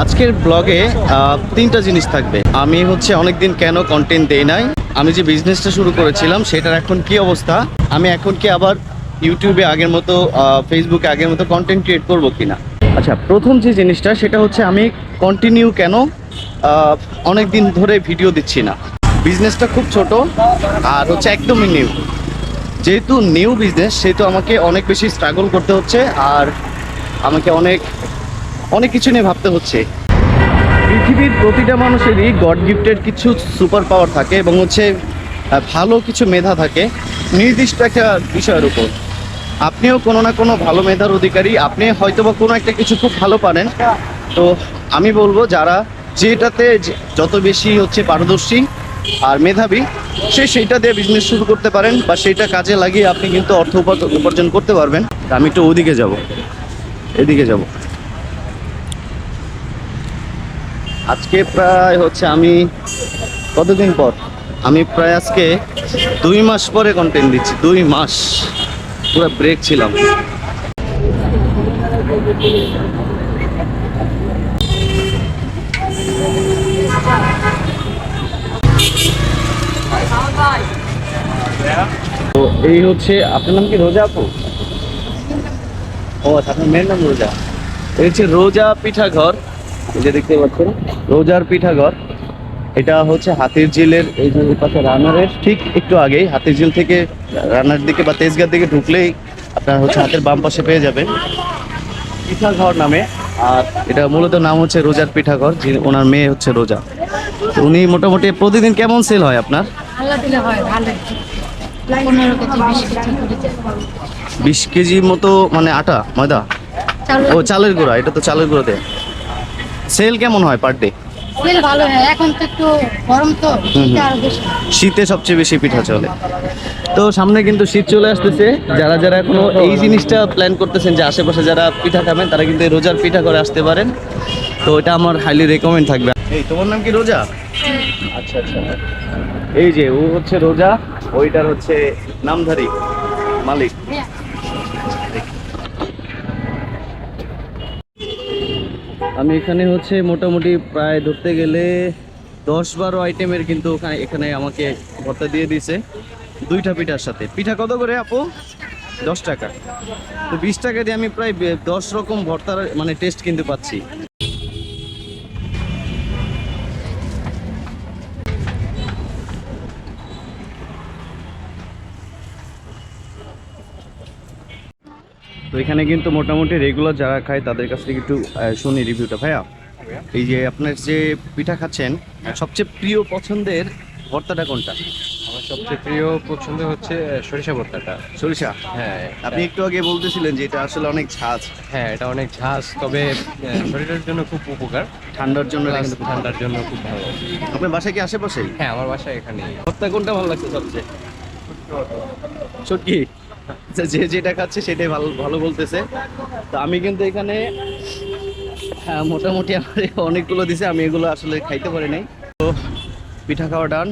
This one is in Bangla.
আজকের ব্লগে তিনটা জিনিস থাকবে। আমি অনেকদিন কেন কন্টেন্ট দেই নাই, আমি যে বিজনেসটা শুরু করেছিলাম সেটার এখন কি অবস্থা, আমি এখন কি আবার ইউটিউবে আগের মতো ফেসবুকে আগের মতো কন্টেন্ট ক্রিয়েট করবো কিনা। আচ্ছা, প্রথম যে জিনিসটা সেটা হচ্ছে আমি কন্টিনিউ কেন অনেক দিন ধরে ভিডিও দিচ্ছি না। বিজনেসটা খুব ছোট আর একদমই নিউ। যেহেতু নিউ বিজনেস সেহেতু আমাকে অনেক বেশি স্ট্রাগল করতে হচ্ছে আর আমাকে অনেক অনেক কিছু নিয়ে ভাবতে হচ্ছে। পৃথিবীর প্রতিটা মানুষেরই গড গিফটেড কিছু সুপার পাওয়ার থাকে এবং ভালো কিছু মেধা থাকে নির্দিষ্ট একটা বিষয়ের উপর। আপনিও কোনো না কোনো ভালো মেধার অধিকারী, আপনি হয়তোবা কোনো একটা কিছু খুব ভালো পারেন। তো আমি বলবো যারা যেটাতে যত বেশি পারদর্শী আর মেধাবী সেইটা দিয়ে বিজনেস শুরু করতে পারেন বা সেইটা কাজে লাগিয়ে আপনি কিন্তু অর্থ উপার্জন করতে পারবেন। আমি একটু ওদিকে যাব, এদিকে যাব। আজকে প্রায় আমি কতদিন পর, আমি প্রায় আজকে 2 মাস পরে কন্টেন্ট দিচ্ছি। 2 মাস পুরো ব্রেক ছিলাম। তো এই আপনার নাম কি রোজা আপু? ও আচ্ছা, আপনার মেয়ের নাম রোজা। এই রোজা পিঠাঘর, এই যে দেখতে পাচ্ছেন রোজার পিঠাঘর। এটা হাতির ঝিলের এই যে পাশে রানারের ঠিক একটু আগেই, হাতির ঝিল থেকে রানার দিকে বা তেজগাঁর দিকে ঢুকলেই আপনার হাতের বাম পাশে পেয়ে যাবেন পিঠাঘর নামে। আর এটা মূলত নাম রোজার পিঠাঘর। ওনার মেয়ে রোজা। উনি মোটামুটি প্রতিদিন কেমন সেল হয় আপনার? 20 কেজি মতো, মানে আটা ময়দা ও চালের গুঁড়া। এটা তো চালের গুঁড়া দেয়। সেল কেমন হয় পার ডে? ভালো হয়, এখন তো একটু গরম তো শীতে সবচেয়ে বেশি পিঠা চলে। তো সামনে কিন্তু শীত চলে আসতেছে। যারা যারা এখনো এই জিনিসটা প্ল্যান করতেছেন যে আশেপাশে যারা পিঠা খাবেন তারা কিন্তু এই রোজার পিঠা করে আসতে পারেন। তো এটা আমার হাইলি রেকমেন্ড থাকবে। এই তোমার নাম কি রোজা? আচ্ছা আচ্ছা, এই যে ও রোজা, ওইটার নামধারী মালিক। আমি এখানে মোটামুটি প্রায় ধরতে গেলে 10-12 আইটেমের কিন্তু এখানে আমাকে ভর্তা দিয়ে দিয়েছে 2টা পিঠার সাথে। পিঠা কত করে আপু? 10 টাকা। তো 20 টাকা দিয়ে আমি প্রায় 10 রকম ভর্তার মানে টেস্ট কিন্তু পাচ্ছি। তো এখানে কিন্তু মোটামুটি রেগুলার যারা খায় তাদের কাছ থেকে একটু শুনি রিভিউটা। ভাইয়া, এই যে আপনার যে পিঠা খাচ্ছেন, সবচেয়ে প্রিয় পছন্দের ভর্তাটা কোনটা? আমার সবচেয়ে প্রিয় পছন্দ সরিষা ভর্তাটা। সরিষা? হ্যাঁ, আপনি একটু আগে বলতেছিলেন যে এটা আসলে অনেক ঝাঁজ। হ্যাঁ, এটা অনেক ঝাঁজ, তবে শরীরের জন্য খুব উপকার। ঠান্ডার জন্য এটা কিন্তু ঠান্ডার জন্য খুব ভালো। আপনার বাসায় কি আশেপাশেই? হ্যাঁ, আমার বাসা এখানেই। ভর্তা কোনটা ভালো লাগছে সবচেয়ে? শুটকি? যে যেটা খাচ্ছে সেটাই ভালো ভালো বলতেছে। তো আমি কিন্তু এখানে মোটামুটি আমার অনেকগুলো দিছে, আমি এগুলো আসলে খাইতে পারি নাই। তো পিঠা খাওয়া ডান।